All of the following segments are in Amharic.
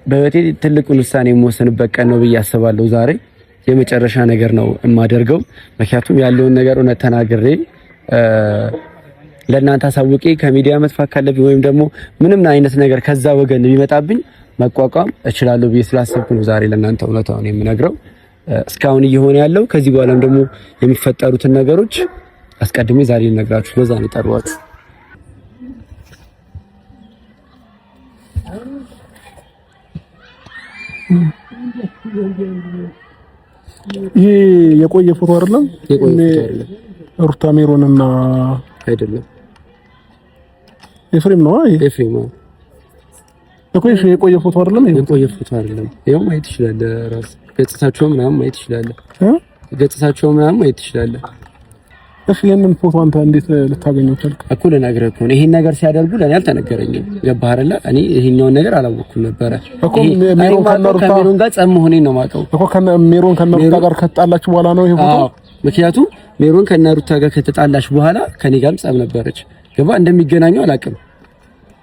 በህይወቴ ትልቁን ውሳኔ የምወስንበት ቀን ነው ብዬ አስባለሁ። ዛሬ የመጨረሻ ነገር ነው የማደርገው። ምክንያቱም ያለውን ነገር እውነት ተናግሬ ለእናንተ አሳውቄ ከሚዲያ መጥፋት ካለብኝ ወይም ደግሞ ምንም አይነት ነገር ከዛ ወገን ቢመጣብኝ መቋቋም እችላለሁ ብዬ ስላሰብኩ ነው ዛሬ ለእናንተ እውነታውን የምነግረው። እስካሁን እየሆነ ያለው ከዚህ በኋላም ደግሞ የሚፈጠሩትን ነገሮች አስቀድሜ ዛሬ ልነግራችሁ በዛ ነው የጠራኋችሁ። ይሄ የቆየ ፎቶ አይደለም? ሩታ ሜሮንና አይደለም ኤፍሬም ነው። ኤፍሬም ነው እኮ። የቆየ ፎቶ አይደለም? የቆየ ፎቶ አይደለም። ይሄው ማየት ይችላል። ራስ ገጽታቸው ምናምን ማየት ይችላል። ገጽታቸው ምናምን ማየት ይችላል። እሺ የምን ፎቶ አንተ እንዴት ልታገኘው ቻልክ? እኮ ልነግርህ እኮ ነው። ይሄን ነገር ሲያደርጉ ለኔ አልተነገረኝም። ገባህ አይደለ? እኔ ይሄኛውን ነገር አላወኩም ነበር እኮ። ሜሮን ከሜሮን ጋር ጸም መሆኔን ነው የማውቀው እኮ። ሜሮን ከነሩታ ጋር ከተጣላችሁ በኋላ ነው ይሄ ፎቶ? ምክንያቱም ሜሮን ከነሩታ ጋር ከተጣላች በኋላ ከኔ ጋርም ጸብ ነበረች። ገባህ? እንደሚገናኙ አላውቅም።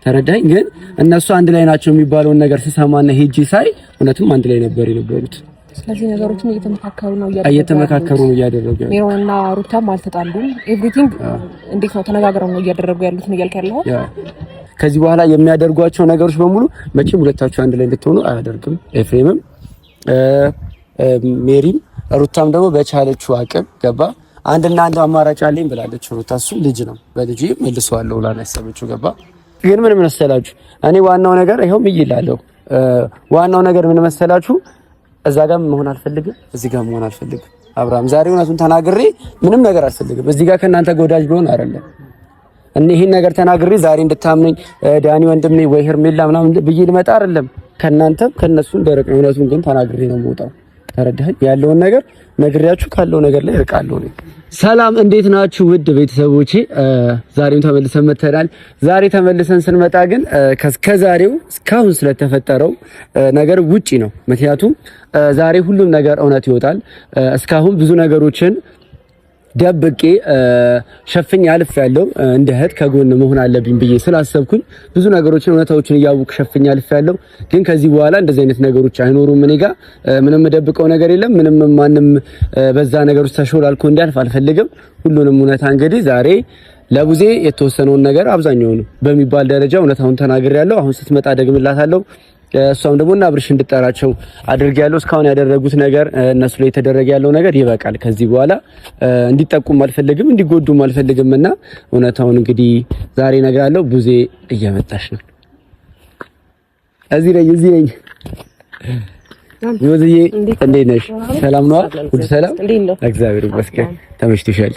ተረዳኝ። ግን እነሱ አንድ ላይ ናቸው የሚባለውን ነገር ስሰማና ሄጂ ሳይ እውነትም አንድ ላይ ነበር የነበሩት። ስለዚህ ነገሮችን እየተመካከሩ ነው እያደረጉ ያሉት። ሜሮንና ሩታም አልተጣሉም። ኤቭሪቲንግ እንዴት ነው ተነጋግረው ነው እያደረጉ ያሉት ነው እያልክ ያለው? ከዚህ በኋላ የሚያደርጓቸው ነገሮች በሙሉ መቼም ሁለታቸው አንድ ላይ እንድትሆኑ አያደርግም። ኤፍሬምም ሜሪም ሩታም ደግሞ በቻለችው አቅም ገባ አንድና አንድ አማራጭ አለኝ ብላለች ሩታ። እሱ ልጅ ነው በልጅ መልሰዋለሁ ብላ ነው ያሰበችው። ገባ ግን ምን መሰላችሁ እኔ ዋናው ነገር ይሄው ምይላለሁ። ዋናው ነገር ምን መሰላችሁ እዛ ጋር መሆን አልፈልግም፣ እዚህ ጋር መሆን አልፈልግም። አብርሃም ዛሬ እውነቱን ተናግሬ ምንም ነገር አልፈልግም። እዚህ ጋር ከእናንተ ጎዳጅ ብሆን አይደለም እኔ ይሄን ነገር ተናግሬ ዛሬ እንድታምነኝ ዳኒ ወንድም ነኝ ወይ ሄርሜላ ምናምን ብዬ ልመጣ አይደለም። ከእናንተም ከነሱም ደረቅ ነው። እውነቱን ግን ተናግሬ ነው የምወጣው። ተረዳኸኝ? ያለውን ነገር ነግሬያችሁ ካለው ነገር ላይ እርቃለሁ ነው። ሰላም እንዴት ናችሁ ውድ ቤተሰቦቼ? ዛሬም ተመልሰን መተናል። ዛሬ ተመልሰን ስንመጣ ግን ከዛሬው እስካሁን ስለተፈጠረው ነገር ውጪ ነው። ምክንያቱም ዛሬ ሁሉም ነገር እውነት ይወጣል። እስካሁን ብዙ ነገሮችን ደብቄ ሸፍኝ አልፌያለሁ። እንደ እህት ከጎን መሆን አለብኝ ብዬ ስላሰብኩኝ ብዙ ነገሮችን እውነታዎችን እያወቅሁ ሸፍኝ አልፌያለሁ። ግን ከዚህ በኋላ እንደዚህ አይነት ነገሮች አይኖሩም። እኔ ጋር ምንም ደብቀው ነገር የለም። ምንም ማንም በዛ ነገሮች ተሾላልኮ እንዲያልፍ አልፈልግም። ሁሉንም እውነታ እንግዲህ ዛሬ ለቡዜ የተወሰነውን ነገር አብዛኛውን በሚባል ደረጃ እውነታውን ተናግሬያለሁ። አሁን ስትመጣ ደግምላታለሁ። እሷም ደግሞ እና አብርሽ እንድጠራቸው አድርጌያለሁ። እስካሁን ያደረጉት ነገር እነሱ ላይ የተደረገ ያለው ነገር ይበቃል። ከዚህ በኋላ እንዲጠቁም አልፈልግም፣ እንዲጎዱም አልፈልግምና እውነታውን እንግዲህ ዛሬ እነግራለሁ። ቡዜ እየመጣች ነው። እዚህ ነኝ። ቡዜዬ እንዴት ነሽ? ሰላም ነው? ሁሉ ሰላም? እግዚአብሔር ይመስገን። ተመችቶሻል?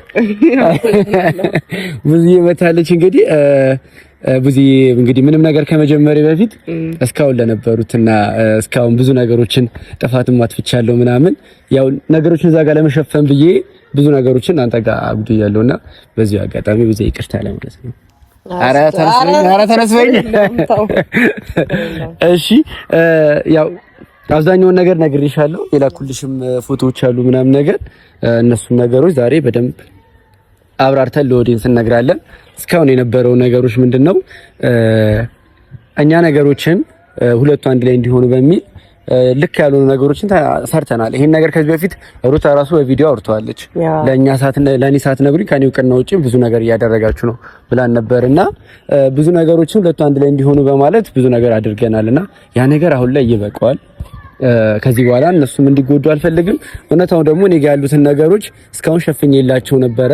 ቡዜዬ መታለች እንግዲህ ቡዜዬ እንግዲህ ምንም ነገር ከመጀመሪያ በፊት እስካሁን ለነበሩትና እስካሁን ብዙ ነገሮችን ጥፋትም አጥፍቻለሁ ምናምን ያው ነገሮችን እዛ ጋር ለመሸፈን ብዬ ብዙ ነገሮችን አንተ ጋር አጉድያለሁና በዚህ አጋጣሚ ቡዜ ይቅርታ ለማለት ነው። ኧረ ተነስበኝ። እሺ ያው አብዛኛውን ነገር ነግሬሻለሁ። የላኩልሽም ፎቶዎች አሉ ምናምን ነገር እነሱን ነገሮች ዛሬ በደንብ አብራርተን ለኦዲየንስ እነግራለን። እስካሁን የነበረው ነገሮች ምንድነው? እኛ ነገሮችን ሁለቱ አንድ ላይ እንዲሆኑ በሚል ልክ ያልሆኑ ነገሮችን ሰርተናል። ይሄን ነገር ከዚህ በፊት ሩታ ራሱ በቪዲዮ አውርተዋለች። ለእኔ ሳትነግሩኝ ከኔ እውቅና ውጪ ብዙ ነገር እያደረጋችሁ ነው ብላን ነበርና ብዙ ነገሮችን ሁለቱ አንድ ላይ እንዲሆኑ በማለት ብዙ ነገር አድርገናልና ያ ነገር አሁን ላይ ይበቃዋል። ከዚህ በኋላ እነሱም እንዲጎዱ አልፈልግም። እውነታው ደግሞ እኔ ጋር ያሉትን ነገሮች እስካሁን ሸፍኜላቸው ነበረ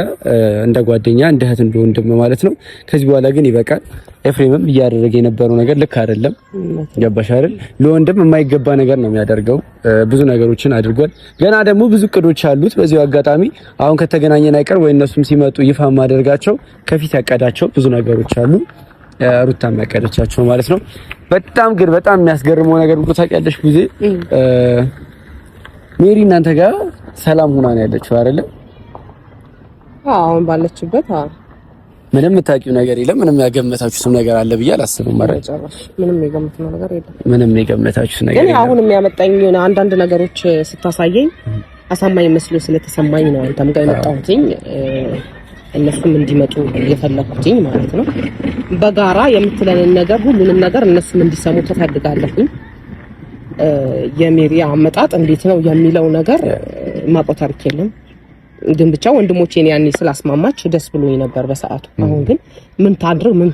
እንደ ጓደኛ እንደ እህት እንደ ወንድም ማለት ነው። ከዚህ በኋላ ግን ይበቃል። ኤፍሬምም እያደረገ የነበረው ነገር ልክ አይደለም። ገባሽ አይደል? ለወንድም የማይገባ ነገር ነው የሚያደርገው። ብዙ ነገሮችን አድርጓል። ገና ደግሞ ብዙ እቅዶች አሉት። በዚሁ አጋጣሚ አሁን ከተገናኘን አይቀር ወይ እነሱም ሲመጡ ይፋ ማደርጋቸው ከፊት ያቀዳቸው ብዙ ነገሮች አሉ። ሩታ ያቀደቻቸው ማለት ነው። በጣም የሚያስገርመው ነገር ብቻ ታውቂያለሽ ቡዜ ሜሪ እናንተ ጋር ሰላም ሆና ነው ያለችው አይደለ? አሁን ባለችበት ምንም የምታውቂው ነገር የለም። ምንም ያገመታችሁት ነገር አለ ብዬ አላስብም። ማለት ምንም የገመትነው ነገር የለም። ምንም የገመታችሁት ነገር የለም። ግን አሁን የሚያመጣኝ አንዳንድ ነገሮች ስታሳየኝ አሳማኝ መስሎ ስለተሰማኝ ነው አንተም ጋር የመጣሁትኝ እነሱም እንዲመጡ የፈለኩትኝ ማለት ነው። በጋራ የምትለንን ነገር ሁሉንም ነገር እነሱም እንዲሰሙ ተፈልጋለሁኝ። የሜሪ አመጣጥ እንዴት ነው የሚለው ነገር ማቆ ታሪክ የለም። ግን ብቻ ወንድሞቼን ያኔ ስላስማማች ደስ ብሎኝ ነበር በሰዓቱ። አሁን ግን ምን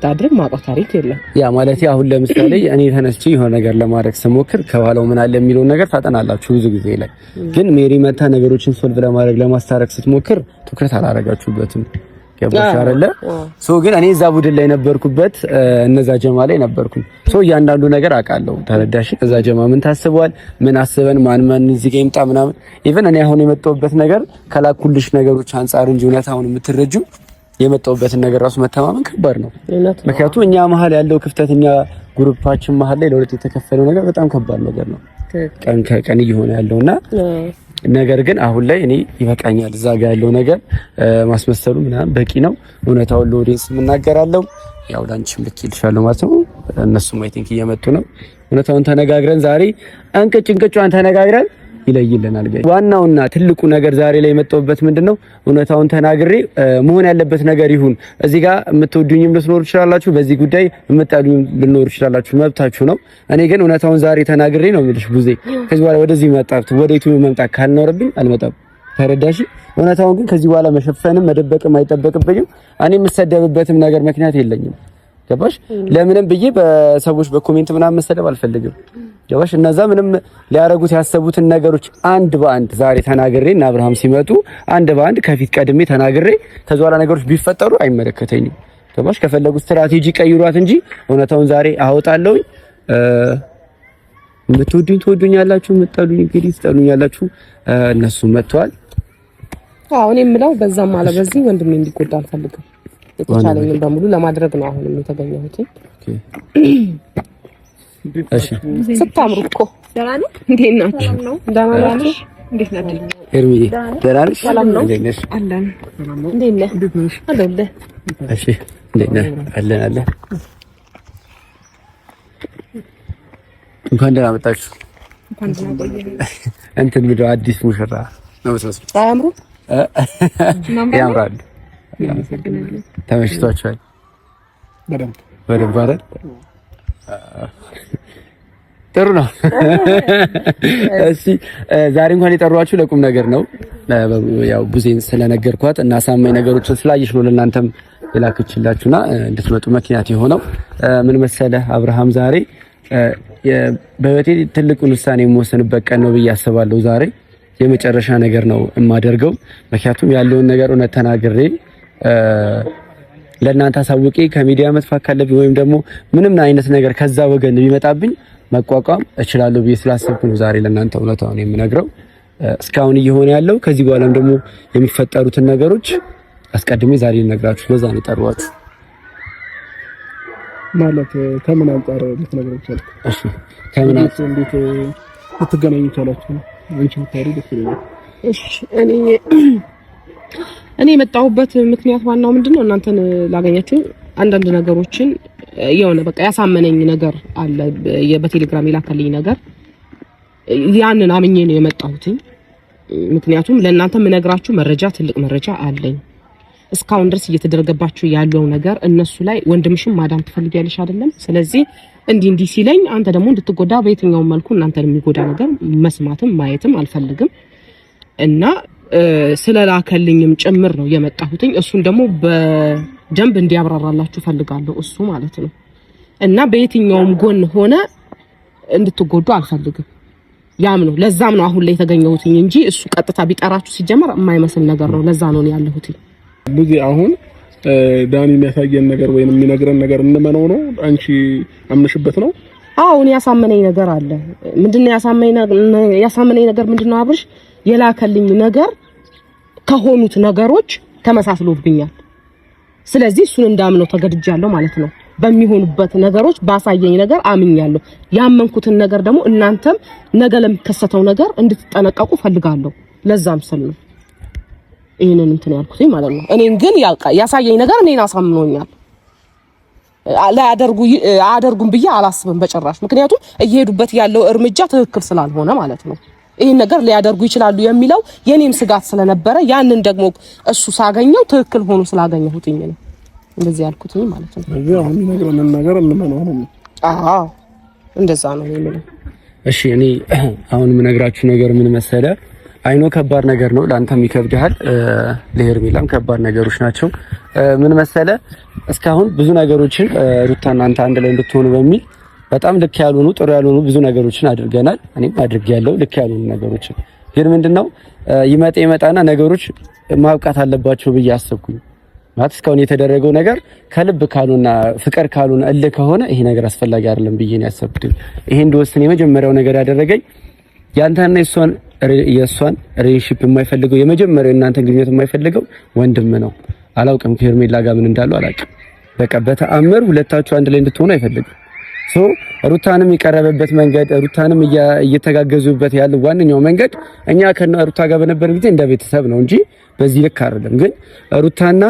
ታድርግ ማቆ ታሪክ የለም። ያ ማለት አሁን ለምሳሌ እኔ ተነስቼ የሆነ ነገር ለማድረግ ስሞክር ከኋላው ምን አለ የሚለው ነገር ታጠናላችሁ ብዙ ጊዜ ላይ። ግን ሜሪ መታ ነገሮችን ሶልቭ ለማድረግ ለማስታረቅ ስትሞክር ትኩረት አላረጋችሁበትም። ገባሽ አይደለ? ግን እኔ እዛ ቡድን ላይ ነበርኩበት፣ እነዛ ጀማ ላይ ነበርኩኝ። እያንዳንዱ ነገር አውቃለሁ። ተረዳሽ? እዛ ጀማ ምን ታስበዋል፣ ምን አስበን ማን እዚህ ጋር ይምጣ ምናምን። ኢቭን እኔ አሁን የመጣሁበት ነገር ከላኩልሽ ነገሮች አንፃር እንጂ እውነታውን የምትረጁ የመጣሁበትን ነገር ራሱ መተማመን ከባድ ነው። ምክንያቱም እኛ መሀል ያለው ክፍተት፣ እኛ ግሩፓችን መሀል ላይ ለሁለት የተከፈለው ነገር በጣም ከባድ ነገር ነው፣ ቀን ከቀን እየሆነ ያለውና ነገር ግን አሁን ላይ እኔ ይበቃኛል። እዛ ጋር ያለው ነገር ማስመሰሉ ምናምን በቂ ነው። እውነታውን ለኦዲየንስ እናገራለሁ። ያው ላንቺም ልክ ይልሻለሁ ማለት ነው። እነሱም አይ ቲንክ እየመጡ ነው። እውነታውን ተነጋግረን ዛሬ እንቅጯን ተነጋግረን ይለይልናል። ዋናውና ትልቁ ነገር ዛሬ ላይ የመጣሁበት ምንድነው እውነታውን ተናግሬ መሆን ያለበት ነገር ይሁን። እዚህ ጋር የምትወዱኝም ልትኖሩ ይችላላችሁ፣ በዚህ ጉዳይ የምትጠሉኝ ልትኖሩ ይችላላችሁ፣ መብታችሁ ነው። እኔ ግን እውነታውን ዛሬ ተናግሬ ነው የምልሽ ቡዜ። ከዚህ በኋላ ወደዚህ መጣት ወደ ዩቲዩብ መምጣት ካልኖርብኝ አልመጣም። ተረዳሽ? እውነታውን ግን ከዚህ በኋላ መሸፈንም መደበቅም አይጠበቅብኝም። እኔ የምሰደብበትም ነገር ምክንያት የለኝም። ገባሽ? ለምንም ብዬ በሰዎች በኮሜንት ምናምን መሰደብ አልፈልግም። ገባሽ? እነዛ ምንም ሊያረጉት ያሰቡትን ነገሮች አንድ በአንድ ዛሬ ተናግሬ እና አብርሃም ሲመጡ አንድ በአንድ ከፊት ቀድሜ ተናግሬ ከዛ በኋላ ነገሮች ቢፈጠሩ አይመለከተኝም። ገባሽ? ከፈለጉት ስትራቴጂ ቀይሯት እንጂ እውነታውን ዛሬ አወጣለሁ። የምትወዱኝ ትወዱኛላችሁ፣ የምትጠሉኝ እንግዲህ ትጠሉኛላችሁ። እነሱ መጥተዋል። አዎ እኔ የምለው በዛም አለ በዚህ ወንድሜ እንዲጎዳ አልፈልግም። የተቻለኝን በሙሉ ለማድረግ ነው አሁንም የተገኘሁት። እሺ ስታምሩ እኮ ደህና ነው። እንዴት ናችሁ? ደህና ናችሁ? እንዴት ናችሁ? ኤርሚ ደህና ነሽ? ሰላም ነው? እንዴት ነሽ? አለን። እንዴት ነህ? አለሁልህ። እሺ እንዴት ነህ? አለን። እንኳን ደህና መጣችሁ። እንኳን ደህና ቆየህ። እንትን ምንድን ነው አዲስ ሙሽራ ነው መስሎኝ። አያምሩ? ያምራል። ተመችቷችኋል? በደንብ አይደል? ጥሩ ነው። እሺ ዛሬ እንኳን የጠሯችሁ ለቁም ነገር ነው። ያው ቡዜን ስለነገርኳት እና አሳማኝ ነገሮችን ስላየሽ ነው ለእናንተም የላክችላችሁና እንድትመጡ ምክንያት የሆነው ምን መሰለህ አብርሃም፣ ዛሬ በህይወቴ ትልቁን ውሳኔ የምወስንበት ቀን ነው ብዬ አስባለሁ። ዛሬ የመጨረሻ ነገር ነው የማደርገው። ምክንያቱም ያለውን ነገር እውነት ተናግሬ ለእናንተ አሳውቄ ከሚዲያ መጥፋት ካለብኝ ወይም ደግሞ ምንም አይነት ነገር ከዛ ወገን ቢመጣብኝ መቋቋም እችላለሁ ብዬ ስላሰብኩ ነው ዛሬ ለእናንተ እውነታውን የምነግረው። እስካሁን እየሆነ ያለው ከዚህ በኋላም ደግሞ የሚፈጠሩትን ነገሮች አስቀድሜ ዛሬ ልነግራችሁ በዛ ነው የጠሯችሁ። ማለት ከምን አንፃር ልትነግረኝ ይችላል? እሺ ከምን አንፃር እንዴት ልትገናኙ ይችላችሁ? አንቺ ምታሪ ደስ ይላል። እሺ እኔ የመጣሁበት ምክንያት ዋናው ምንድነው እናንተን ላገኛችሁ አንዳንድ ነገሮችን የሆነ በቃ ያሳመነኝ ነገር አለ። በቴሌግራም የላከልኝ ነገር ያንን አምኜ ነው የመጣሁት። ምክንያቱም ለእናንተ የምነግራችሁ መረጃ ትልቅ መረጃ አለኝ። እስካሁን ድረስ እየተደረገባችሁ ያለው ነገር እነሱ ላይ ወንድምሽም ማዳም ትፈልጊያለሽ አይደለም? ስለዚህ እንዲህ ሲለኝ አንተ ደግሞ እንድትጎዳ በየትኛው መልኩ እናንተን የሚጎዳ ነገር መስማትም ማየትም አልፈልግም እና ስለላከልኝም ጭምር ነው የመጣሁት። እሱን ደግሞ በደንብ እንዲያብራራላችሁ ፈልጋለሁ እሱ ማለት ነው። እና በየትኛውም ጎን ሆነ እንድትጎዱ አልፈልግም። ያም ነው ለዛም ነው አሁን ላይ የተገኘሁት እንጂ እሱ ቀጥታ ቢጠራችሁ ሲጀመር የማይመስል ነገር ነው። ለዛ ነው ያለሁት። ብዙ አሁን ዳኒ የሚያሳየን ነገር ወይንም የሚነግረን ነገር እንመነው ነው? አንቺ አምነሽበት ነው? አዎ እኔ ያሳመነኝ ነገር አለ። ምንድነው ያሳመነኝ ነገር ምንድነው? አብርሽ የላከልኝ ነገር ከሆኑት ነገሮች ተመሳስሎብኛል። ስለዚህ እሱን እንዳምነው ተገድጃለሁ ማለት ነው። በሚሆኑበት ነገሮች ባሳየኝ ነገር አምኛለሁ። ያመንኩትን ነገር ደግሞ እናንተም ነገ ለሚከሰተው ነገር እንድትጠነቀቁ ፈልጋለሁ። ለዛም ስል ነው ይሄንን እንትን ያልኩት ማለት ነው። እኔን ግን ያሳየኝ ነገር እኔን አሳምኖኛል። አያደርጉም ብዬ አላስብም በጭራሽ። ምክንያቱም እየሄዱበት ያለው እርምጃ ትክክል ስላልሆነ ማለት ነው። ይሄን ነገር ሊያደርጉ ይችላሉ የሚለው የኔም ስጋት ስለነበረ ያንን ደግሞ እሱ ሳገኘው ትክክል ሆኖ ስላገኘሁትኝ ነው እንደዚህ ያልኩትኝ ማለት ነው። ስለዚህ አሁን ነገርን ነገር እንመነው ነው። አዎ እንደዛ ነው የሚለው። እሺ እኔ አሁን የምነግራችሁ ነገር ምን መሰለ፣ አይኖ ከባድ ነገር ነው፣ ላንተም ይከብድሃል፣ ለሄርሜላም ከባድ ነገሮች ናቸው። ምን መሰለ እስካሁን ብዙ ነገሮችን ሩታና አንተ አንድ ላይ እንድትሆኑ በሚል በጣም ልክ ያልሆኑ ጥሩ ያልሆኑ ብዙ ነገሮችን አድርገናል። እኔም አድርጌያለሁ ልክ ያልሆኑ ነገሮችን። ግን ምንድነው ይመጣና ነገሮች ማብቃት አለባቸው ብዬ አሰብኩኝ። ማለት እስካሁን የተደረገው ነገር ከልብ ካልሆነና ፍቅር ካልሆነ እልህ ከሆነ ይሄ ነገር አስፈላጊ አይደለም ብዬ ነው ያሰብኩት። ይሄ እንደወሰነ የመጀመሪያው ነገር ያደረገኝ ያንተና የሷን ሪሌሽንሺፕ የማይፈልገው የመጀመሪያው እናንተ ግንኙነት የማይፈልገው ወንድም ነው። አላውቅም ከሄርሜላ ጋር ምን እንዳለው አላውቅም። በቃ በተአምር ሁለታችሁ አንድ ላይ እንድትሆኑ አይፈልግም። ሩታንም የቀረበበት መንገድ ሩታንም እየተጋገዙበት ያለው ዋነኛው መንገድ እኛ ከሩታ ጋር በነበር ጊዜ እንደ ቤተሰብ ነው እንጂ በዚህ ልክ አይደለም። ግን ሩታና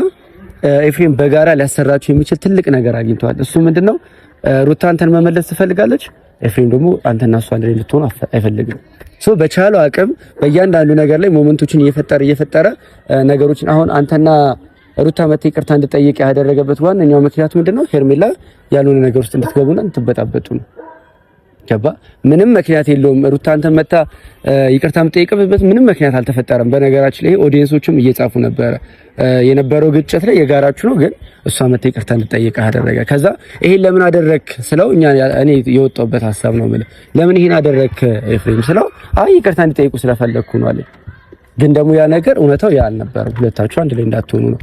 ኤፍሬም በጋራ ሊያሰራቸው የሚችል ትልቅ ነገር አግኝተዋል። እሱ ምንድነው ሩታ አንተን መመለስ ትፈልጋለች፣ ኤፍሬም ደግሞ አንተና እሷ አንድ ላይ እንድትሆኑ አይፈልግም። በቻለው አቅም በእያንዳንዱ ነገር ላይ ሞመንቶችን እየፈጠረ ነገሮችን አሁን አንተና ሩታ መተ ይቅርታ እንድጠይቅ ያደረገበት ዋነኛው ምክንያት ምንድነው ሄርሜላ ያልሆነ ነገር ውስጥ እንድትገቡና እንድትበጣበጡ ነው። ገባ? ምንም ምክንያት የለውም። ሩታ አንተን መታ ይቅርታ የምትጠይቅበት ምንም ምክንያት አልተፈጠረም። በነገራችን ላይ ኦዲየንሶችም እየጻፉ ነበረ የነበረው ግጭት ላይ የጋራችሁ ነው፣ ግን እሷ መታ ይቅርታ እንድጠይቅ ያደረገ። ከዛ ይሄን ለምን አደረክ ስለው እኔ የወጣሁበት ሀሳብ ነው ማለት ለምን ይሄን አደረክ ኤፍሬም ስለው አይ ይቅርታ እንድጠይቁ ስለፈለኩ ነው አለ። ግን ደግሞ ያ ነገር እውነታው ያ አልነበረም። ሁለታችሁ አንድ ላይ እንዳትሆኑ ነው።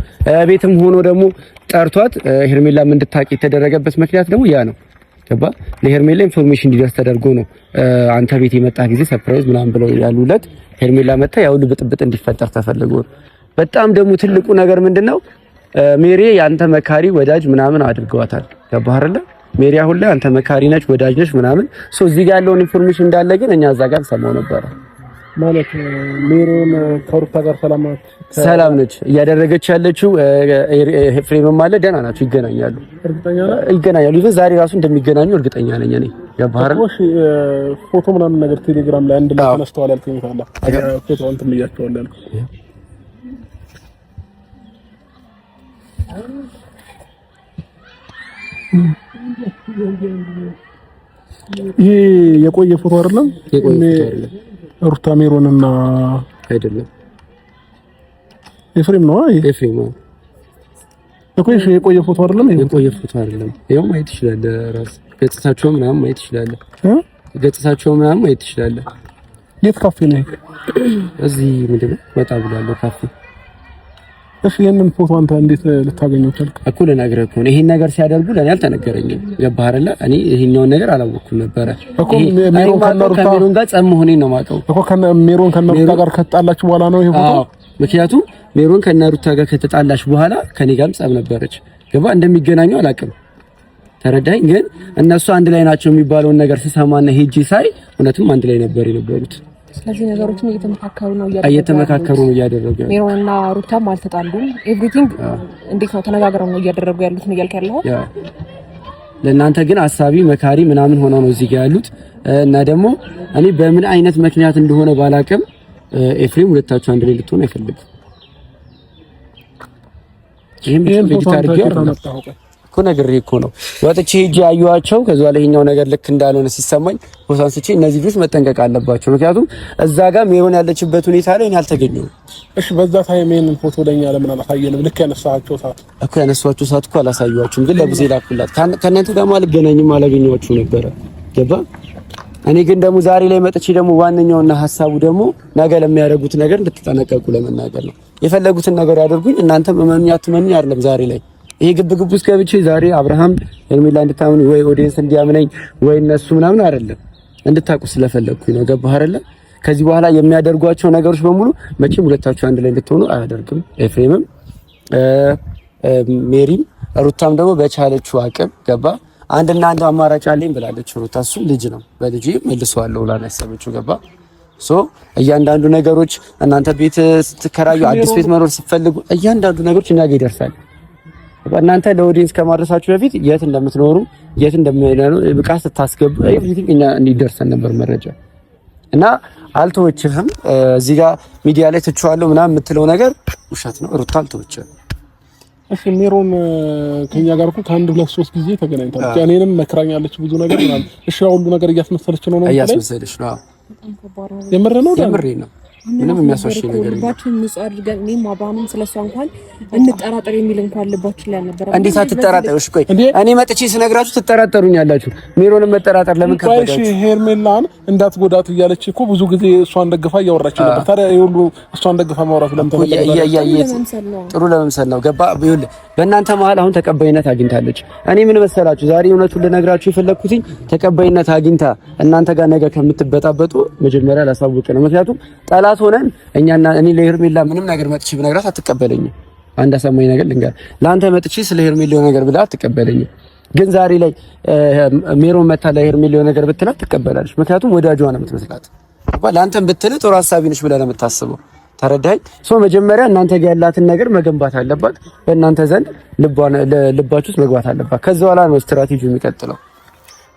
ቤትም ሆኖ ደግሞ ጠርቷት ሄርሜላም እንድታቂ የተደረገበት ምክንያት ደግሞ ያ ነው። ገባ? ለሄርሜላ ኢንፎርሜሽን እንዲደርስ ተደርጎ ነው አንተ ቤት የመጣ ጊዜ ሰርፕራይዝ ምናምን ብለው ያሉለት ሄርሜላ መጣ ያው ብጥብጥ እንዲፈጠር ተፈልጎ ነው። በጣም ደግሞ ትልቁ ነገር ምንድነው ሜሪ ያንተ መካሪ ወዳጅ ምናምን አድርገዋታል። ገባህ አይደለ? ሜሪ አሁን ላይ አንተ መካሪ ነች ወዳጅ ነች ምናምን እዚህ ጋር ያለውን ኢንፎርሜሽን እንዳለ ግን እኛ እዛ ጋር ሰማው ነበር ማለት ሜሮን ከሩታ ጋር ሰላም ነች እያደረገች ያለችው። ኤፍሬምም አለ ደህና ናቸው፣ ይገናኛሉ። ይገናኛሉ። ዛሬ ራሱ እንደሚገናኙ እርግጠኛ ነኝ እኔ። ገባህ? ፎቶ ምናምን ነገር ቴሌግራም ላይ አንድ ላይ ተነስተዋል ያልከኝ ካለ ፎቶ አንተም እያቸዋል ያልከው ይሄ የቆየ ፎቶ አይደለም? ሩታ ሜሮንና አይደለም ኤፍሬም ነው። ኤፍሬም ነው እኮ የቆየ ፎቶ አይደለም? የቆየ ፎቶ አይደለም። ይሄው ማየት ይችላል። ራስ ገጽታቸው ምናምን ማየት ይችላል። ገጽታቸው ምናምን ማየት ይችላል። የት ካፌ ነው? እዚህ ምንድነው ወጣ ብሏል ካፌ። እሺ ይሄንን ፎቶ አንተ እንዴት ልታገኘው ቻልክ? እኮ ልነግርህ እኮ ነው። ይሄን ነገር ሲያደርጉ ለኔ አልተነገረኝም። ገባህ አይደለ? እኔ ይሄኛውን ነገር አላወኩም ነበር እኮ ሜሮን ከሜሮን ጋር ጸም መሆኔን ነው የማውቀው እኮ ሜሮን ከነሩታ ጋር ከተጣላች በኋላ ነው ይሄ ፎቶ። ምክንያቱም ሜሮን ከነሩታ ጋር ከተጣላች በኋላ ከኔ ጋርም ጸብ ነበረች። ገባህ? እንደሚገናኙ አላውቅም። ተረዳኝ። ግን እነሱ አንድ ላይ ናቸው የሚባለውን ነገር ስሰማና ሄጂ ሳይ እውነትም አንድ ላይ ነበር የነበሩት። ስለዚህ ነገሮችን እየተመካከሩ ነው እያደረጉ ሜሮንና ሩታም አልተጣሉም። ኤቭሪቲንግ እንዴት ነው ተነጋግረው ነው እያደረጉ ያሉት ነው እያልክ ያለው። ለእናንተ ግን አሳቢ መካሪ ምናምን ሆነው ነው እዚህ ጋር ያሉት። እና ደግሞ እኔ በምን አይነት ምክንያት እንደሆነ ባላቅም ኤፍሬም ሁለታችሁ አንድ ላይ ልትሆኑ አይፈልግም። ይሄን ቢት አድርጌው እኮ ነግሬህ እኮ ነው ወጥቼ ሄጄ ያዩዋቸው። ከዛ ላይ ይሄኛው ነገር ልክ እንዳልሆነ ሲሰማኝ ፎቶን ስጪ እነዚህ ልጆች መጠንቀቅ አለባቸው። ምክንያቱም እዛ ጋር ሜሮን ያለችበት ሁኔታ ላይ እኔ አልተገኘሁም። እሺ በዛ ታይም ይሄንን ፎቶ ለኛ ለምን አላሳየንም? ልክ ያነሳቸው ሰዓት እኮ ያነሳቸው ሰዓት እኮ አላሳየኋችሁም፣ ግን ለብዙ ላኩላት። ከእናንተ ጋር አልገናኝም አላገኘኋችሁ ነበረ። ገባ? እኔ ግን ደግሞ ዛሬ ላይ መጥቼ ደግሞ ዋነኛውና ሐሳቡ ደግሞ ነገ ለሚያደርጉት ነገር እንድትጠነቀቁ ለመናገር ነው። የፈለጉትን ነገር ያደርጉኝ፣ እናንተ መመኛ አትመኝ አይደለም ዛሬ ላይ ይሄ ግብግብ ውስጥ ገብቼ ዛሬ አብርሃም ሄርሜላ እንድታምኑ ወይ ኦዲየንስ እንዲያምነኝ ወይ እነሱ ምናምን አይደለም እንድታቁ ስለፈለኩኝ ነው። ገባህ አይደለ? ከዚህ በኋላ የሚያደርጓቸው ነገሮች በሙሉ መቼም ሁለታችሁ አንድ ላይ እንድትሆኑ አያደርግም። ኤፍሬምም ሜሪም ሩታም ደግሞ በቻለችው አቅም ገባ አንድና አንድ አማራጭ አለኝ ብላለች ሩታ። እሱ ልጅ ነው፣ በልጅ መልሰዋለሁ ብላ ነው ያሰበችው። ገባ እያንዳንዱ ነገሮች እናንተ ቤት ስትከራዩ አዲስ ቤት መኖር ስትፈልጉ እያንዳንዱ ነገሮች እኛ ጋር ይደርሳል። እናንተ ለኦዲየንስ ከማድረሳችሁ በፊት የት እንደምትኖሩ የት እንደምትኖሩ ብቃት ስታስገቡ ኤቭሪቲንግ እኛ እንዲደርሰን ነበር መረጃ እና አልተወችህም። እዚህ ጋር ሚዲያ ላይ ትችዋለሁ ምናምን የምትለው ነገር ውሸት ነው። ሩታ አልተወችህም። እሺ ሜሮን ከኛ ጋር እኮ ከአንድ 2-3 ጊዜ ተገናኝታለች። እኔንም መክራኛለች ብዙ ነገር ማለት እሺ ሁሉ ነገር እያስመሰለች ነው እያስመሰለች ነው። የምር ነው ነው ምንም የሚያስወሽ ነገር ልባችን ንጹህ አድርገን እኔም አባንም ስለሷ እንኳን እንጠራጠር የሚል እንኳን ልባችን ላይ አልነበረ። እንዴት አትጠራጠሩሽ? ቆይ እኔ መጥቼ ስነግራችሁ ትጠራጠሩኛላችሁ። ሜሮንን መጠራጠር ለምን ከበዳችሁ? እሺ ሄርሜላን እንዳትጎዳት እያለች እኮ ብዙ ጊዜ እሷን ደግፋ እያወራች ነበር። ታዲያ ይሁሉ እሷን ደግፋ ማውራት ለምን ተፈለገ? ጥሩ ለመምሰል ነው። ገባ? ይኸውልህ በእናንተ መሀል አሁን ተቀባይነት አግኝታለች። እኔ ምን መሰላችሁ ዛሬ እውነቱን ልነግራችሁ የፈለኩትኝ ተቀባይነት አግኝታ እናንተ ጋር ነገ ከምትበጣበጡ መጀመሪያ ላሳውቅ ነው። ምክንያቱም ጠላት ሆነን እኛና እኔ ለሄርሜላ ምንም ነገር መጥቼ ብነግራት አትቀበለኝም። አንድ አሳማኝ ነገር ልንገር፣ ለአንተ መጥቼ ስለ ሄርሜላ ነገር ብላ አትቀበለኝም። ግን ዛሬ ላይ ሜሮን መታ ለሄርሜላ ነገር ብትላት ትቀበላለች። ምክንያቱም ወዳጇ ነው የምትመስላት። ለአንተም ብትል ጥሩ ሀሳቢ ነሽ ብለህ ነው የምታስበው። ተረዳኸኝ? መጀመሪያ እናንተ ጋር ያላትን ነገር መገንባት አለባት። በእናንተ ዘንድ ልባችሁ ውስጥ መግባት አለባት። ከዛ በኋላ ነው ስትራቴጂው የሚቀጥለው።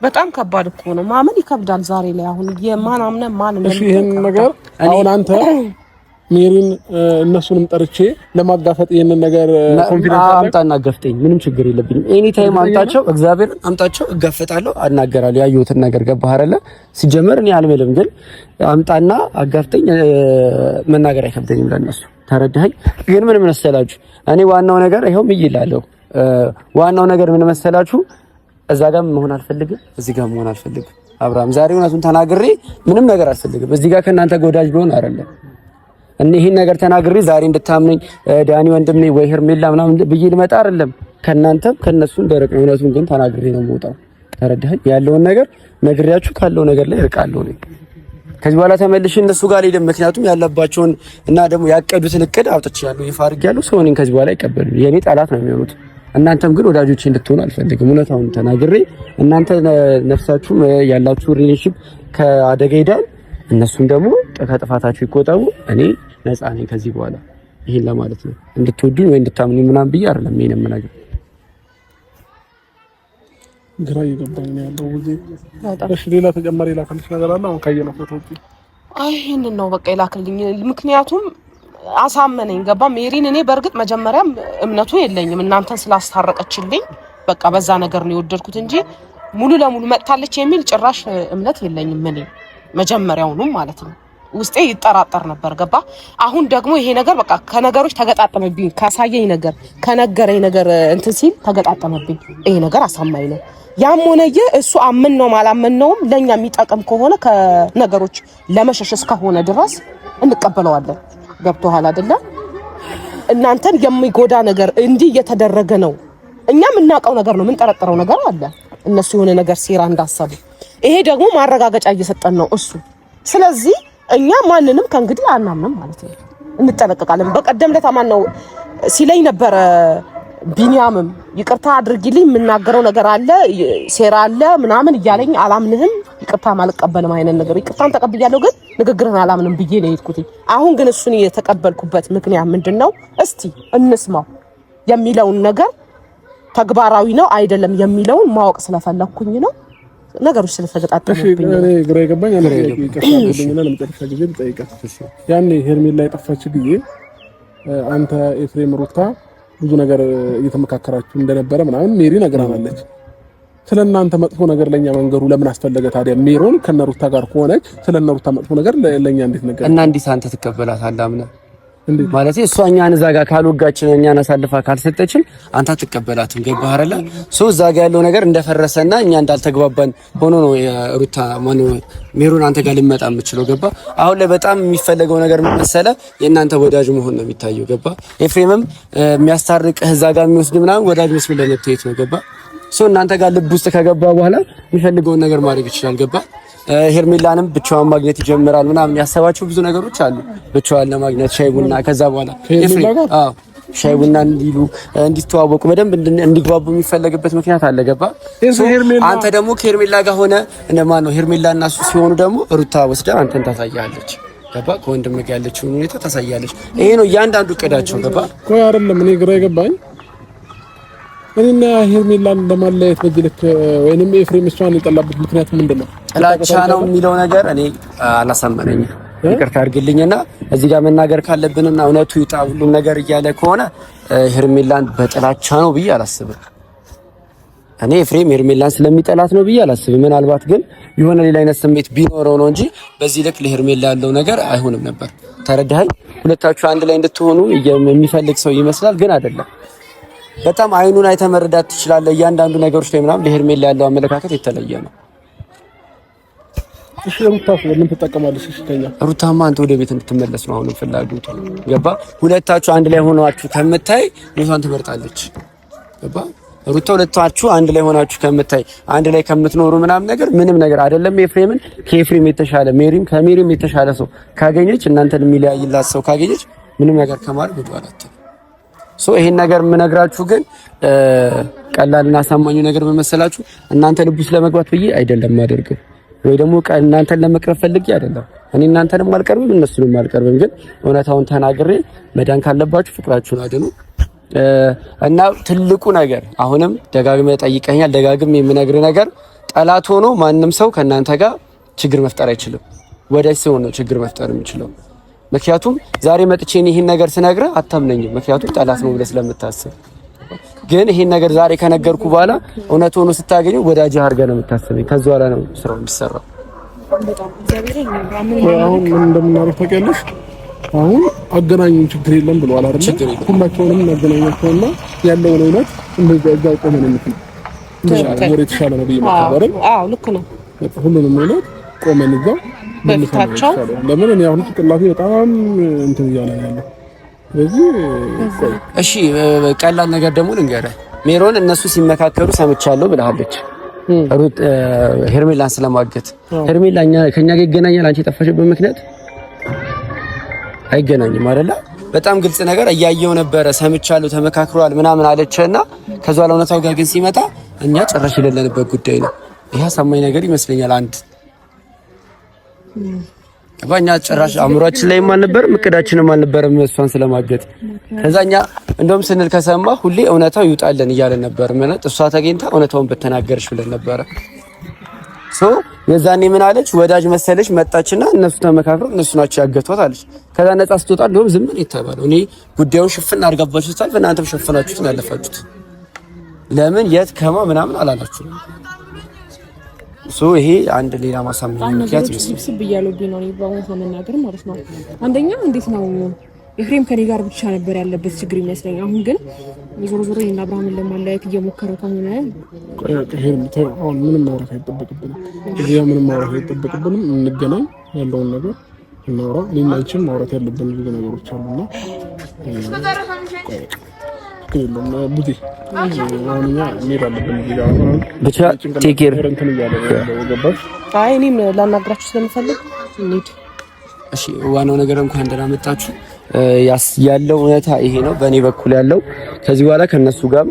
በጣም ከባድ እኮ ነው። ማመን ይከብዳል ዛሬ ላይ። አሁን የማን አምነ ማን እሺ ይሄን ነገር አሁን አንተ ሜሪን እነሱንም ጠርቼ ለማጋፈጥ ይሄንን ነገር ኮንፊደንስ አምጣና አጋፍጠኝ፣ ምንም ችግር የለብኝም። ኤኒ ታይም አምጣቸው፣ እግዚአብሔር አምጣቸው፣ እጋፈጣለሁ፣ አናገራለሁ። ያየሁትን ነገር ገባህ አይደለ? ሲጀመር እኔ አልመልም፣ ግን አምጣና አጋፍጠኝ። መናገር አይከብደኝም ለነሱ። ተረዳኸኝ? ግን ምን መሰላችሁ እኔ ዋናው ነገር ይሄው ምይላለሁ። ዋናው ነገር ምን መሰላችሁ እዛ ጋር መሆን አልፈልግም፣ እዚህ ጋር መሆን አልፈልግም። አብርሃም ዛሬ እውነቱን ተናግሬ ምንም ነገር አልፈልግም። እዚህ ጋር ከእናንተ ጎዳጅ ቢሆን አይደለም ይሄን ነገር ተናግሬ ዛሬ እንድታምነኝ ዳኒ ወንድሜ ወይ ሄርሜላ ምናምን ብዬ ልመጣ አይደለም። ከእናንተም ከነሱም ደረቅ ነው። እውነቱን ግን ተናግሬ ነው የምወጣው። ተረዳኸኝ? ያለውን ነገር ነግሬያችሁ ካለው ነገር ላይ እርቃለሁ ነው። ከዚህ በኋላ ተመልሼ እነሱ ጋር አልሄድም። ምክንያቱም ያለባቸውን እና ደግሞ ያቀዱትን እቅድ አውጥቻለሁ፣ ይፋ አድርጌያለሁ። ሰው እኔን ከዚህ በኋላ አይቀበሉኝ። የኔ ጠላት ነው የሚሆኑት። እናንተም ግን ወዳጆቼ እንድትሆኑ አልፈልግም። እውነታውን ተናግሬ እናንተ ነፍሳችሁ ያላችሁ ሪሌሽንሺፕ ከአደጋ ይዳል፣ እነሱም ደግሞ ከጥፋታችሁ ይቆጠቡ። እኔ ነፃ ነኝ ከዚህ በኋላ። ይሄን ለማለት ነው። እንድትወዱኝ ወይ እንድታምኑኝ ምናምን ብዬ አይደለም ይሄን ነገር። ግራ እየገባኝ ነው ያለው ወዜ። እሺ ሌላ ተጨማሪ ላከልሽ ነገር አለ? አሁን ካየነው ፎቶዎች ይሄንን ነው በቃ ይላክልኝ። ምክንያቱም አሳመነኝ። ገባ? ሜሪን እኔ በእርግጥ መጀመሪያም እምነቱ የለኝም። እናንተን ስላስታረቀችልኝ በቃ በዛ ነገር ነው የወደድኩት እንጂ ሙሉ ለሙሉ መጥታለች የሚል ጭራሽ እምነት የለኝም። እኔ መጀመሪያውንም ማለት ነው ውስጤ ይጠራጠር ነበር። ገባ? አሁን ደግሞ ይሄ ነገር በቃ ከነገሮች ተገጣጠመብኝ። ካሳየኝ ነገር ከነገረኝ ነገር እንትን ሲል ተገጣጠመብኝ። ይሄ ነገር አሳማኝ ነው። ያም ሆነ እሱ አምን ነው ማላመን ነው ለኛ የሚጠቅም ከሆነ ከነገሮች ለመሸሽ እስከሆነ ድረስ እንቀበለዋለን። ገብቶሃል አይደለ? እናንተን የሚጎዳ ነገር እንዲህ እየተደረገ ነው። እኛም እናውቀው ነገር ነው፣ ምን ጠረጥረው ነገር አለ። እነሱ የሆነ ነገር ሴራ እንዳሰቡ ይሄ ደግሞ ማረጋገጫ እየሰጠን ነው እሱ። ስለዚህ እኛ ማንንም ከእንግዲህ አናምንም ማለት ነው፣ እንጠነቀቃለን። በቀደም ለታ ማን ነው ሲለኝ ነበረ ቢኒያምም ይቅርታ አድርጊልኝ የምናገረው ነገር አለ ሴራ አለ ምናምን እያለኝ አላምንህም፣ ይቅርታ ማልቀበልም አይነት ነገር ይቅርታን ተቀብያለሁ ግን ንግግርን አላምንም ብዬ ነው የሄድኩት። አሁን ግን እሱን የተቀበልኩበት ምክንያት ምንድነው? እስቲ እንስማው የሚለውን ነገር ተግባራዊ ነው አይደለም የሚለውን ማወቅ ስለፈለኩኝ ነው። ነገሮች ስለተገጣጠሙብኝ እኔ ግራ ይገባኝ። እኔ ይቅርታልኝና ለመጨረሻ ጊዜ ልጠይቅህ። ያኔ ሄርሜላ የጠፋች ጊዜ አንተ ኤፍሬም ሩታ ብዙ ነገር እየተመካከራችሁ እንደነበረ ምናምን ሜሪ ነግራናለች። ስለናንተ መጥፎ ነገር ለኛ መንገሩ ለምን አስፈለገ ታዲያ? ሜሮን ከነሩታ ጋር ከሆነች ስለነሩታ መጥፎ ነገር ለኛ እንዴት ነገር እና እንዴት አንተ ትቀበላታለህ? አምነህ ማለት እሷ እኛን እዛ ጋር ካልወጋችን እኛን አሳልፋ ካልሰጠችን አንተ አትቀበላትም። ገባህ አይደለ? እዛ ጋር ያለው ነገር እንደፈረሰና እኛ እንዳልተግባባን ሆኖ ነው ሩታ ሜሮን አንተ ጋር ልመጣ የምችለው። ገባ? አሁን ላይ በጣም የሚፈለገው ነገር ምን መሰለህ? የእናንተ ወዳጅ መሆን ነው የሚታየው። ገባ? ኤፍሬምም የሚያስታርቅህ እዛ ጋር የሚወስድ ምናምን ወዳጅ መስሎ ለመታየት ነው። ገባ? እናንተ ጋር ልብ ውስጥ ከገባ በኋላ የሚፈልገውን ነገር ማድረግ ይችላል። ገባ? ሄርሜላንም ብቻዋን ማግኘት ይጀምራል ምናምን ያሰባቸው ብዙ ነገሮች አሉ። ብቻዋን ለማግኘት ሻይ ቡና፣ ከዛ በኋላ ሻይ ቡና እንዲሉ እንዲተዋወቁ በደንብ እንዲግባቡ የሚፈለግበት ምክንያት አለ። ገባ? አንተ ደግሞ ከሄርሜላ ጋር ሆነ እንደማን ነው ሄርሜላ እና እሱ ሲሆኑ ደግሞ ሩታ ወስዳ አንተን ታሳያለች። ገባ? ከወንድም ጋር ያለችውን ሁኔታ ታሳያለች። ይሄ ነው እያንዳንዱ እቅዳቸው። ገባ? ቆይ አይደለም እኔ ግራ ይገባኝ። እኔና ሄርሜላን ለማለያየት በዚህ ልክ ወይንም ኤፍሬም እሷን የጠላበት ምክንያት ምንድነው? ጥላቻ ነው የሚለው ነገር እኔ አላሳመነኝም። ይቅርታ አድርግልኝና እዚህ ጋር መናገር ካለብንና እውነቱ ይውጣ ሁሉም ነገር እያለ ከሆነ ሄርሜላን በጥላቻ ነው ብዬ አላስብም። እኔ ኤፍሬም ሄርሜላን ስለሚጠላት ነው ብዬ አላስብም። ምናልባት ግን የሆነ ሌላ አይነት ስሜት ቢኖረው ነው እንጂ በዚህ ልክ ለሄርሜላ ያለው ነገር አይሆንም ነበር። ተረዳኸኝ? ሁለታችሁ አንድ ላይ እንድትሆኑ የሚፈልግ ሰው ይመስላል፣ ግን አይደለም። በጣም አይኑን አይተህ መረዳት ትችላለህ። እያንዳንዱ ነገሮች ላይ ምናምን ለሄርሜላ ያለው አመለካከት የተለየ ነው። እሺ ሩታስ ምን ትጠቀማለሽ? እሺ ከኛ ሩታማ አንተ ወደ ቤት እንድትመለስ ነው አሁንም ፍላጎቱ። ገባ? ሁለታችሁ አንድ ላይ ሆናችሁ ከምታይ ሞቷን ትመርጣለች። ገባ? ሩታ ሁለታችሁ አንድ ላይ ሆናችሁ ከምታይ አንድ ላይ ከምትኖሩ ምናምን ነገር ምንም ነገር አይደለም። ኤፍሬምን ከኤፍሬም የተሻለ ሜሪም ከሜሪም የተሻለ ሰው ካገኘች እናንተን የሚለያይላት ሰው ካገኘች ምንም ነገር ከማድረግ ወደኋላ ይሄን ነገር የምነግራችሁ ግን ቀላልና አሳማኙ ነገር በመሰላችሁ እናንተ ልቡስ ለመግባት ብዬ አይደለም ማደርገው ወይ ደግሞ እናንተን ለመቅረብ ፈልጌ አይደለም። እኔ እናንተንም አልቀርብም እነሱንም አልቀርብም። ግን እውነታውን ተናግሬ መዳን ካለባችሁ ፍቅራችሁን አድኑ እና ትልቁ ነገር አሁንም ደጋግመህ ጠይቀኛል። ደጋግሜ የምነግርህ ነገር ጠላት ሆኖ ማንም ሰው ከእናንተ ጋር ችግር መፍጠር አይችልም። ወዳጅ ሰው ነው ችግር መፍጠር የሚችለው። ምክንያቱም ዛሬ መጥቼ ይሄን ነገር ስነግርህ አታምነኝም። ምክንያቱም ጠላት ነው ብለህ ስለምታስብ። ግን ይሄን ነገር ዛሬ ከነገርኩ በኋላ እውነት ሆኖ ስታገኘው ወዳጅ አድርገህ ነው የምታስበኝ። ከዛ በኋላ ነው ስራው የሚሰራው። አሁን ምን እንደምናደርግ ታውቂያለሽ? አሁን አገናኙን ችግር የለም ብለዋል አይደል? ሁላቸውንም እናገናኛቸውና ያለውን እውነት እንደዛ ቆመን እንትን ወደ ተሻለ ነው ብዬ አዎ ልክ ነው። ሁሉንም እውነት ቆመን እዛው በፊታቸው ለምን እኔ አሁን ጭቅላቴ በጣም እንትን እያለ ያለው ስለዚህ እሺ ቀላል ነገር ደግሞ ልንገርህ። ሜሮን እነሱ ሲመካከሩ ሰምቻለሁ ብለሃለች ሩት ሄርሜላን ስለማገት። ሄርሜላኛ ከኛ ጋር ይገናኛል አንቺ የጠፋሽበት ምክንያት አይገናኝም አይደለ? በጣም ግልጽ ነገር እያየው ነበረ ሰምቻለሁ ተመካክሯል ምናምን አለችና ከዛ ለእውነታው ጋር ግን ሲመጣ እኛ ጭራሽ የሌለንበት ጉዳይ ነው። ይሄ አሳማኝ ነገር ይመስለኛል። አንድ ባኛ ጭራሽ አእምሯችን ላይም አልነበረም እቅዳችንም አልነበረም እሷን ስለማገት። ከዛኛ እንደውም ስንል ከሰማ ሁሌ እውነታው ይውጣልን እያለን ነበር። ማለት እሷ ተገኝታ እውነታውን በተናገርሽ ብለን ነበረ። የዛኔ ምን አለች? ወዳጅ መሰለች መጣችና እነሱ ተመካክረው እነሱ ናቸው ያገቷት አለች። ከዛ ነፃ ስትወጣ እንደውም ዝም ነው የተባለው። እኔ ጉዳዩን ሽፍን አድርጋባችሁ ታልፈ እናንተም ሸፈናችሁት ነው ያለፋችሁት። ለምን የት ከማ ምናምን አላላችሁ። ይሄ አንድ ሌላ ማሳመን ምክንያት ይመስላል። ስብስብ እያሉብኝ ነው በአሁኑ መናገር ማለት ነው። አንደኛ እንዴት ነው ኤፍሬም ከኔ ጋር ብቻ ነበር ያለበት ችግር ይመስለኛል። አሁን ግን ዞሮ ዞሮ እና አብርሃምን ለማለያየት እየሞከረ ከሆነ አሁን ምንም ማውራት አይጠበቅብንም። እዚያ ምንም ማውራት አይጠበቅብንም። እንገናኝ፣ ያለውን ነገር እናውራ። ሌላችን ማውራት ያለብን ብዙ ነገሮች አሉና ቡቲ አሁንኛ ሜዳ አለብን ብቻ ቴክ ኬር እንትን እያለ ገባሽ? አይ እኔም ላናግራችሁ ስለምፈልግ እንሂድ። እሺ ዋናው ነገር እንኳን ደህና መጣችሁ። ያለው እውነታ ይሄ ነው በእኔ በኩል ያለው። ከዚህ በኋላ ከነሱ ጋር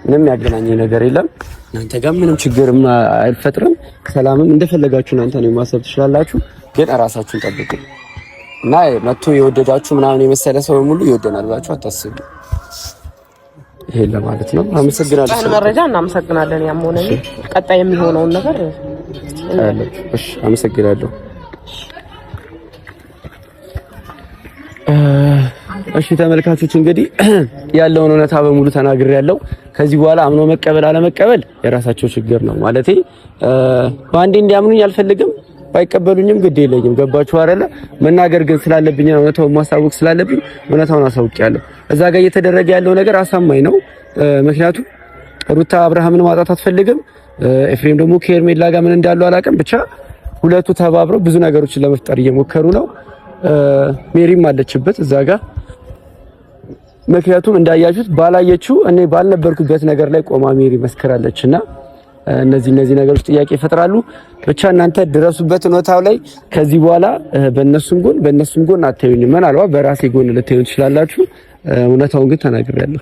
ምንም ያገናኘኝ ነገር የለም። እናንተ ጋር ምንም ችግርም አይፈጥርም። ሰላምም እንደፈለጋችሁ እናንተ ነው ማሰብ ትችላላችሁ። ግን ራሳችሁን ጠብቁ እና መጥቶ የወደዳችሁ ምናምን የመሰለ ሰው ሙሉ ይወደናል ብላችሁ አታስቡ። ይሄ ለማለት ነው። አመሰግናለሁ። አሁን መረጃ እናመሰግናለን። ያም ሆነ ቀጣይ የሚሆነውን ነገር እሺ አመሰግናለሁ። እሺ ተመልካቾች እንግዲህ ያለውን እውነታ በሙሉ ተናግሬያለሁ። ከዚህ በኋላ አምኖ መቀበል አለመቀበል የራሳቸው ችግር ነው። ማለቴ በአንዴ እንዲያምኑኝ አልፈልግም፣ ባይቀበሉኝም ግድ የለኝም። ገባችሁ አይደለ? መናገር ግን ስላለብኝ እውነታውን ማሳወቅ ስላለብኝ እውነታውን አሳውቂያለሁ። እዛ ጋር እየተደረገ ያለው ነገር አሳማኝ ነው። ምክንያቱም ሩታ አብርሃምን ማጣት አትፈልግም። ኤፍሬም ደግሞ ከሄርሜላ ጋር ምን እንዳለው አላውቅም። ብቻ ሁለቱ ተባብረው ብዙ ነገሮችን ለመፍጠር እየሞከሩ ነው። ሜሪም አለችበት እዛ ጋር። ምክንያቱም እንዳያችሁት ባላየችው እኔ ባልነበርኩበት ነገር ላይ ቆማ ሜሪ መስከራለችና እነዚህ ነገሮች ጥያቄ ይፈጥራሉ። ብቻ እናንተ ድረሱበት እውነታው ላይ። ከዚህ በኋላ በእነሱም ጎን አታዩኝም። ምናልባት በራሴ ጎን ልታዩኝ ትችላላችሁ። እውነታውን ግን ተናግሬያለሁ።